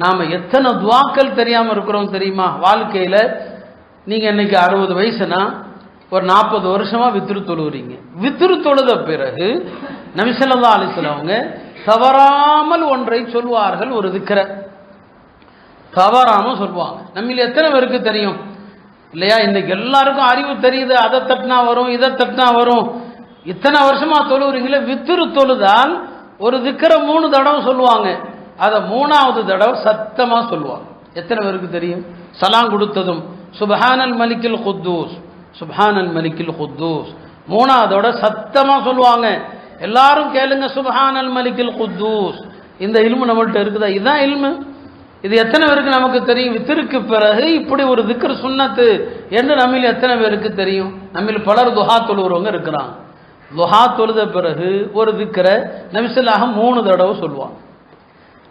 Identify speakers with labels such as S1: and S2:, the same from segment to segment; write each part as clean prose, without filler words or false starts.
S1: நாம் எத்தனை துவாக்கள் தெரியாமல் இருக்கிறோம் தெரியுமா? வாழ்க்கையில் நீங்கள் இன்னைக்கு 60 வயசுனா ஒரு 40 வருஷமா வித்ரு தொழுகிறீங்க. வித்ரு தொழுத பிறகு நபி ஸல்லல்லாஹு அலைஹி வஸல்லம் அவங்க தவறாமல் ஒன்றை சொல்வார்கள். ஒரு திக்ர தவறாமல் சொல்லுவாங்க. நம்மள எத்தனை பேருக்கு தெரியும் இல்லையா? இன்னைக்கு எல்லாருக்கும் அறிவு தெரியுது, அதை தட்டினா வரும், இதை தட்டினா வரும். இத்தனை வருஷமா தொழுகிறீங்களே, வித்ரு தொழுதால் ஒரு திக்ர 3 தடவை சொல்லுவாங்க. அதை 3வது தடவை சத்தமா சொல்லுவாங்க. எத்தனை பேருக்கு தெரியும்? சலாம் கொடுத்ததும் சுப்ஹானல் மலிக்கில் குத்தூஸ், சுப்ஹானல் மலிக்கில் குத்தூஸ் 3வதோட சத்தமா சொல்லுவாங்க. எல்லாரும் கேளுங்க, சுப்ஹானல் மலிக்கில் குத்தூஸ். இந்த இல்மு நம்மள்ட்ட இருக்குதா? இதுதான் இல்மு. இது எத்தனை பேருக்கு நமக்கு தெரியும்? வித்திருக்கு பிறகு இப்படி ஒரு திக்ர் சுன்னத்து என்று நம்மில் எத்தனை பேருக்கு தெரியும்? நம்மில் பலர் துஹா தொழுகிறவங்க இருக்கிறாங்க. துஹா தொழுத பிறகு ஒரு திக்ரை நபி ஸல்லல்லாஹு 3 தடவை சொல்லுவாங்க.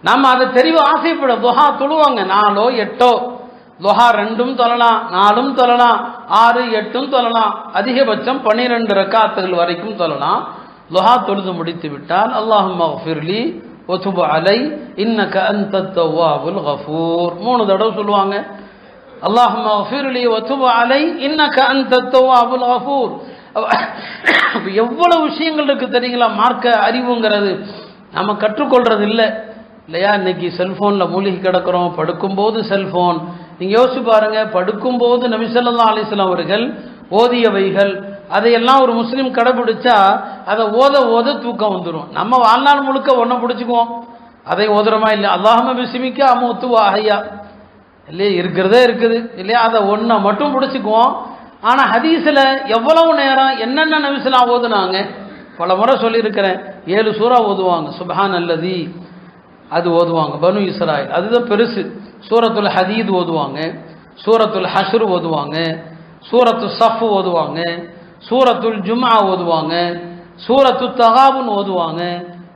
S1: நம்ம அதை தெரிவு ஆசைப்பட துஹா தொழுவாங்க. 4ஓ 8ஓ, துஹா 2ம் தொழலாம், 4ம் தொழலாம், 6, 8ம் தொழலாம், அதிகபட்சம் 12 ரக்காத்துகள் வரைக்கும் தொழலாம். துஹா தொழுது முடித்து விட்டால் அல்லாஹும்ம ஃபிர்லி வதுப் அலை இன்னக அன்தத் தவ்வாபுல் கஃபூர் 3 தடவை சொல்லுவாங்க. அல்லாஹும்ம ஃபிர்லி வதுப் அலை இன்னக அன்தத் தவ்வாபுல் கஃபூர். எவ்வளவு விஷயங்கள் இருக்கு தெரியுங்களா? மார்க்க அறிவுங்கிறது நம்ம கற்றுக்கொள்றது இல்லை இல்லையா? இன்னைக்கு செல்போனில் மூழ்கி கிடக்கிறோம். படுக்கும்போது செல்போன். நீங்கள் யோசிச்சு பாருங்க, படுக்கும்போது நபி ஸல்லல்லாஹு அலைஹி வஸல்லம் அவர்கள் ஓதியவைகள் அதையெல்லாம் ஒரு முஸ்லீம் கடைபிடிச்சா அதை ஓத ஓத தூக்கம் வந்துடும். நம்ம வாழ்நாள் முழுக்க ஒன்றை பிடிச்சிக்குவோம். அதை ஓதுறமா இல்லை? அல்லாஹும்ம பிஸ்மிக்கா அமூத்து வஅஹ்யா இல்லையா? இருக்கிறதே இருக்குது இல்லையா? அதை ஒன்றை மட்டும் பிடிச்சிக்குவோம். ஆனால் ஹதீஸில் எவ்வளவு நேரம் என்னென்ன நபி ஸல்லல்லாஹு ஓதுனாங்க பல முறை சொல்லியிருக்கிறேன். 7 சூறா ஓதுவாங்க. சுப்ஹான் அல்லதி அது ஓதுவாங்க. பனு இஸ்ராயில் அதுதான் பெருசு. சூரத்துல் ஹதீத் ஓதுவாங்க, சூரத்துல் ஹஷ்ர் ஓதுவாங்க, சூரத்து சஃப் ஓதுவாங்க, சூரத்துல் ஜும்ஆ ஓதுவாங்க, சூரத்து தகாபுன் ஓதுவாங்க,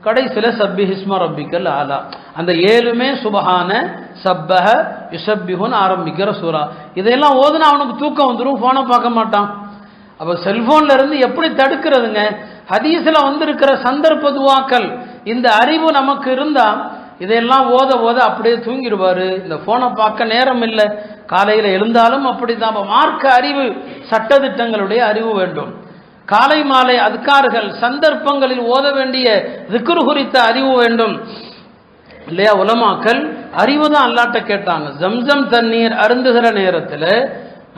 S1: கடைசியில் சப்பிஹ் இஸ்ம ரப்பிக்கல் ஆலா. அந்த 7மே சுபஹான சப்பஹ யுஸப்பிஹுன் ஆரம்பிக்கிற சூறா. இதையெல்லாம் ஓதுனா அவனுக்கு தூக்கம் வந்துடும், ஃபோனை பார்க்க மாட்டான். அப்போ செல்போன்ல இருந்து எப்படி தடுக்கிறதுங்க? ஹதீஸில் வந்திருக்கிற சந்தர்ப்ப துவாக்கள், இந்த அறிவு நமக்கு இருந்தா இதையெல்லாம் ஓத ஓத அப்படியே தூங்கிடுவாரு. இந்த போனை பார்க்க நேரம் இல்லை, காலையில் எழுந்தாலும் அப்படிதான். மார்க்க அறிவு, சட்டதிட்டங்களுடைய அறிவு வேண்டும். காலை மாலை அதுக்கார்கள் சந்தர்ப்பங்களில் ஓத வேண்டிய திக்ரு குறித்த அறிவு வேண்டும் இல்லையா? உலமாக்கள் அறிவு தான் அல்லாட்ட கேட்டாங்க. ஜம்சம் தண்ணீர் அருந்துகிற நேரத்தில்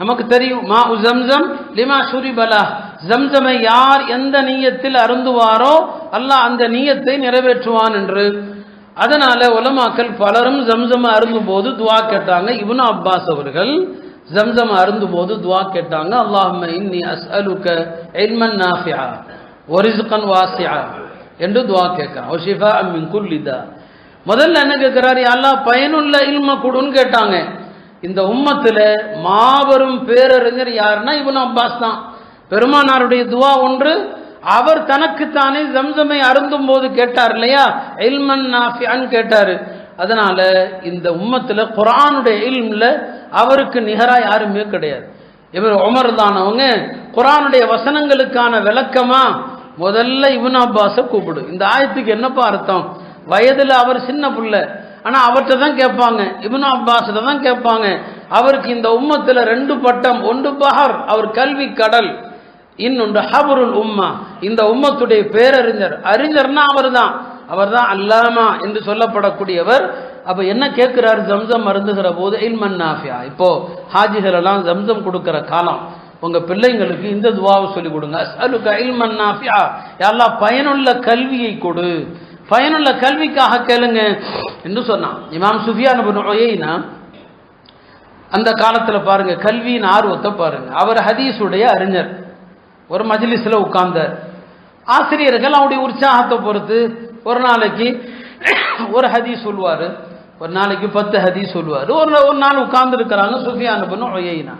S1: நமக்கு தெரியும், மா உ ஜம்சம் லிமா ஷுரிபலா, ஜம்சமை யார் எந்த நீயத்தில் அருந்துவாரோ அல்லாஹ் அந்த நீயத்தை நிறைவேற்றுவான் என்று. அதனால உலமாக்கள் பலரும் ஜம்சம் அருந்தும் போது துவா கேட்டாங்க. இப்னு அப்பாஸ் அவர்கள் ஜம்சம் அருந்தும் போது துவா கேட்டாங்க. அல்லாஹும்ம இன்னி அஸ்அலுக இல்மன் நாஃபிஆ வ ரிஸ்கன் வாசிஆ என்று துவா கேட்கிறான். வ ஷிஃபாஅன் மின் குல்லி தா. முதல்ல என்ன கேட்கிறாரு? யா அல்லாஹ் பயனுள்ள இல்ம கொடுன்னு கேட்டாங்க. இந்த உம்மத்தில் மாபெரும் பேரறிஞர் யாருன்னா இப்னு அப்பாஸ் தான். பெருமானாருடைய துவா ஒன்று. அவர் தனக்குத்தானே ஜம்சமை அருந்தும் போது கேட்டார் இல்லையா? இல்மன் நாஃபிஅன் கேட்டாரு. அதனால இந்த உம்மத்தில் குர்ஆனுடைய இல்ம்ல அவருக்கு நிகரா யாருமே கிடையாது. இவர் உமர் தான். அவங்க குர்ஆனுடைய வசனங்களுக்கான விளக்கமா முதல்ல இப்னு அப்பாஸை கூப்பிடு. இந்த ஆயத்துக்கு என்னப்பா அர்த்தம்? வயதுல அவர் சின்ன பிள்ளை, ஆனா அவர்கிட்ட தான் கேட்பாங்க, இப்னு அப்பாஸ்கிட்ட தான் கேட்பாங்க. அவருக்கு இந்த உம்மத்தில் 2 பட்டம். ஒன்று பஹர், அவர் கல்வி கடல், இன்னொன்று ஹபருல் உம்மா, இந்த உம்மத்துடைய பேரறிஞர். அறிஞர்னா அவர் தான் அல்லாமா என்று சொல்லப்படக்கூடியவர். அப்ப என்ன கேட்கிறார்? ஜம்சம் அருந்துகிற போது இல்மன் நாஃபியா. இப்போ ஹாஜிகள் எல்லாம் ஜம்சம் கொடுக்கிற காலம், உங்க பிள்ளைங்களுக்கு இந்த துவாவை சொல்லி கொடுங்க. அஸ்அலுக இல்மன் நாஃபியா, யா அல்லாஹ் பயனுள்ள கல்வியை கொடு, பயனுள்ள கல்விக்காக கேளுங்க என்று சொன்னான். இமாம் சுஃபியான் இப்னு உயைனா அந்த காலத்தில் பாருங்க, கல்வியின் ஆர்வத்தை பாருங்க. அவர் ஹதீஸுடைய அறிஞர். ஒரு மஜ்லிஸில் உட்கார்ந்தார். ஆசிரியர்கள் அவருடைய உற்சாகத்தை பொறுத்து ஒரு நாளைக்கு ஒரு ஹதீஸ் சொல்லுவார், ஒரு நாளைக்கு 10 ஹதீஸ் சொல்லுவார். ஒரு நாள் உட்கார்ந்து இருக்கிறாங்க சுஃபியான் இப்னு உயைனா.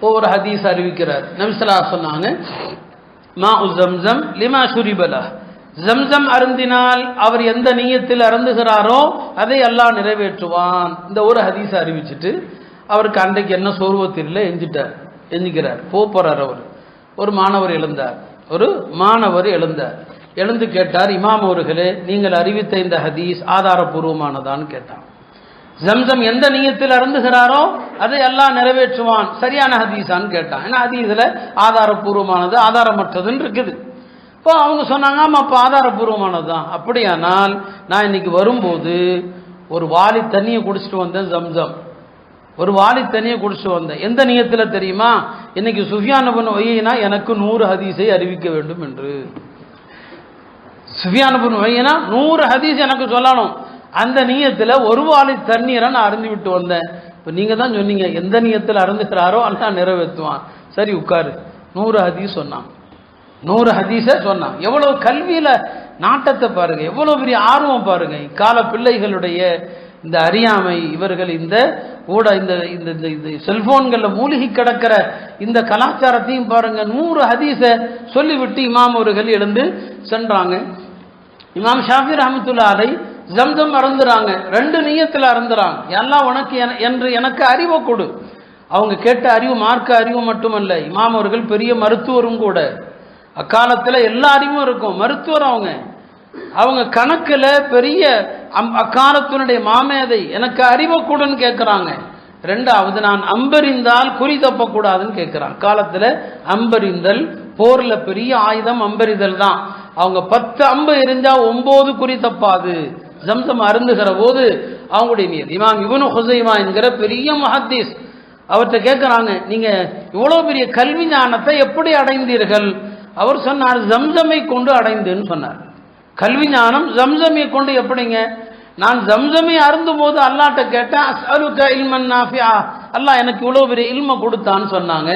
S1: ஒவ்வொரு ஹதீஸ் அறிவிக்கிறார். நபி ஸல்லல்லாஹு அலைஹி சொன்னாங்க, மா உ ஜம்சம் லிமா ஷுரிபலா, ஜம்சம் அருந்தினால் அவர் எந்த நியத்தில் அருந்துகிறாரோ அதை அல்லாஹ் நிறைவேற்றுவான். இந்த ஒரு ஹதீஸ் அறிவிச்சுட்டு அவருக்கு அன்றைக்கு என்ன சோர்வத்தில் எஞ்சிக்கிறார். போறார். அவர் ஒரு மாணவர் எழுந்தார். எழுந்து கேட்டார், இமாம் அவர்களே, நீங்கள் அறிவித்த இந்த ஹதீஸ் ஆதாரபூர்வமானதான்னு கேட்டார். ஜம்சம் எந்த நியத்தில் அருந்துகிறாரோ அதை அல்லாஹ் நிறைவேற்றுவான், சரியான ஹதீஸான்னு கேட்டான். ஏன்னா ஹதீஸ்ல ஆதாரபூர்வமானது ஆதாரமற்றதுன்னு இருக்குது. இப்போ அவங்க சொன்னாங்க, ஆமா அப்போ ஆதாரபூர்வமானது தான். அப்படியானால் நான் இன்னைக்கு வரும்போது ஒரு வாளி தண்ணியை குடிச்சிட்டு வந்தேன், ஜம்சம் ஒரு வாளி தண்ணியை குடிச்சிட்டு வந்தேன். எந்த நியத்தில் தெரியுமா? இன்னைக்கு சுஃபியான் இப்னு உயைனா எனக்கு 100 ஹதீஸை அறிவிக்க வேண்டும் என்று. சுஃபியான் இப்னு உயைனா 100 ஹதீஸ் எனக்கு சொல்லணும். அந்த நியத்தில் ஒரு வாளி தண்ணீரை நான் அருந்தி விட்டு வந்தேன். இப்போ நீங்க தான் சொன்னீங்க, எந்த நியத்தில் அருந்துகிறாரோ அல்லாஹ் நிறைவேற்றுவான். சரி உட்காரு. 100 ஹதீஸ் சொன்னான், 100 ஹதீஸை சொன்னான். எவ்வளவு கல்வியில நாட்டத்தை பாருங்க, எவ்வளவு பெரிய ஆர்வம் பாருங்க. இக்கால பிள்ளைகளுடைய இந்த அறியாமை, இவர்கள் இந்த இந்த செல்போன்களில் மூழ்கி கிடக்கிற இந்த கலாச்சாரத்தையும் பாருங்க. 100 ஹதீஸை சொல்லிவிட்டு இமாம் அவர்கள் எழுந்து சென்றாங்க. இமாம் ஷாஃபி ரஹ்மத்துல்லாஹி அலைஹி ஜம்சம் அருந்துறாங்க, 2 நியத்தில் அருந்துறாங்க. எல்லாம் உனக்கு என்று எனக்கு அறிவை கொடு. அவங்க கேட்ட அறிவு மார்க்க அறிவு மட்டுமல்ல, இமாம் அவர்கள் பெரிய மருத்துவரும் கூட. அக்காலத்தில் எல்லா அறிவும் இருக்கும், மருத்துவர் அவங்க கணக்குல பெரிய அக்காலத்தினுடைய மாமேதை, எனக்கு அறிவை கூடன்னு கேட்கிறாங்க. 2வது, நான் அம்பெறிந்தால் குறி தப்பக்கூடாதுன்னு கேட்கிறான். காலத்துல அம்பெறிந்தல், போர்ல பெரிய ஆயுதம் அம்பெறிதல் தான். அவங்க 10 அம்பு எரிஞ்சா 9 குறி தப்பாது. ஜம்சம் அருந்துகிற போது அவங்களுடைய நீர். இமாம் இப்னு ஹுஸைமா என்கிற பெரிய முஹத்தீஸ், அவர்கிட்ட கேட்கிறாங்க, நீங்க இவ்வளவு பெரிய கல்வி ஞானத்தை எப்படி அடைந்தீர்கள்? அவர் சொன்னார், ஜம்சமை கொண்டு அடைந்தேன்னு சொன்னார். கல்வி ஞானம் ஜம்சமை கொண்டு எப்படிங்க? நான் ஜம்சமை அருந்தும் போது அல்லாஹ்ட்ட கேட்டேன், அஸ்அலுக இல்மன் நாஃபிஆ, அல்லாஹ் எனக்கு இவ்வளவு பெரிய இல்ம கொடுத்தான்னு சொன்னாங்க.